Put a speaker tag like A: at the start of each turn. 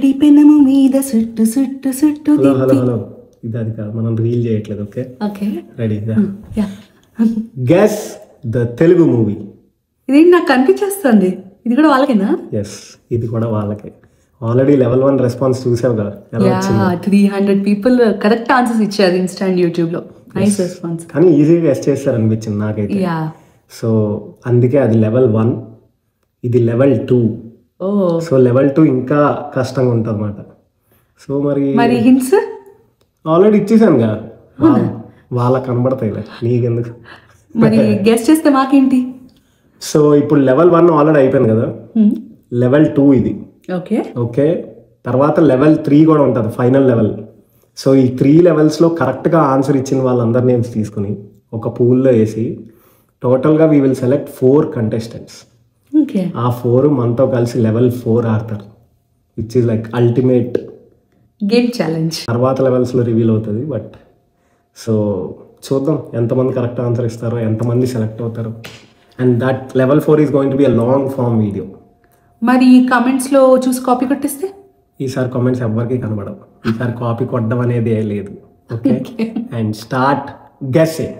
A: వేడి పెనము మీద సుట్టు సుట్టు సుట్టు
B: హలో హలో హలో ఇది అది కాదు, మనం రీల్ చేయట్లేదు. Okay
A: okay
B: ready. Guess the Telugu movie.
A: ఇదేంటి నాకు కనిపించేస్తుంది, ఇది కూడా వాళ్ళకేనా?
B: ఎస్, ఇది కూడా వాళ్ళకే. ఆల్రెడీ లెవెల్ 1 రెస్పాన్స్ చూసావు కదా ఎలా వచ్చింది.
A: 300 పీపుల్ కరెక్ట్ ఆన్సర్స్ ఇచ్చారు ఇన్స్టా అండ్ యూట్యూబ్ లో. Nice response.
B: కానీ ఈజీగా గెస్ చేస్తారు అనిపించింది నాకైతే. సో అందుకే అది లెవెల్ 1, ఇది లెవెల్ 2. సో లెవెల్ 2 ఇంకా కష్టంగా ఉంటుంది అన్నమాట. సో మరి
A: హింట్స్
B: ఆల్రెడీ ఇచ్చేసాను కదా, వాళ్ళకి కనబడతాయిలే, నీకెందుకు.
A: మరి గెస్ చేస్తే మాకేంటి?
B: సో ఇప్పుడు లెవెల్ 1 ఆల్రెడీ అయిపోయింది కదా, లెవెల్ 2 ఇది.
A: ఓకే
B: ఓకే తర్వాత లెవెల్ 3 కూడా ఉంటుంది, ఫైనల్ లెవెల్. సో ఈ 3 లెవెల్స్లో కరెక్ట్గా ఆన్సర్ ఇచ్చిన వాళ్ళందరి నేమ్స్ తీసుకుని ఒక పూల్లో వేసి టోటల్గా వీ విల్ సెలెక్ట్ 4 కంటెస్టెంట్స్. ఆ 4 మనతో కలిసి లెవెల్ 4 ఆడతారు, which is like ultimate
A: game challenge.
B: తర్వాత లెవెల్స్లో రివీల్ అవుతుంది. బట్ సో చూద్దాం ఎంతమంది కరెక్ట్ ఆన్సర్ ఇస్తారో, ఎంతమంది సెలెక్ట్ అవుతారో. And that level 4 is going to be a long form video.
A: మరి కామెంట్స్ లో చూసి కాపీ కొట్టేస్తే?
B: ఈసారి కామెంట్స్ ఎవరికి కనబడవు, ఈసారి కాపీ కొట్టడం అనేది లేదు. Okay and start guessing.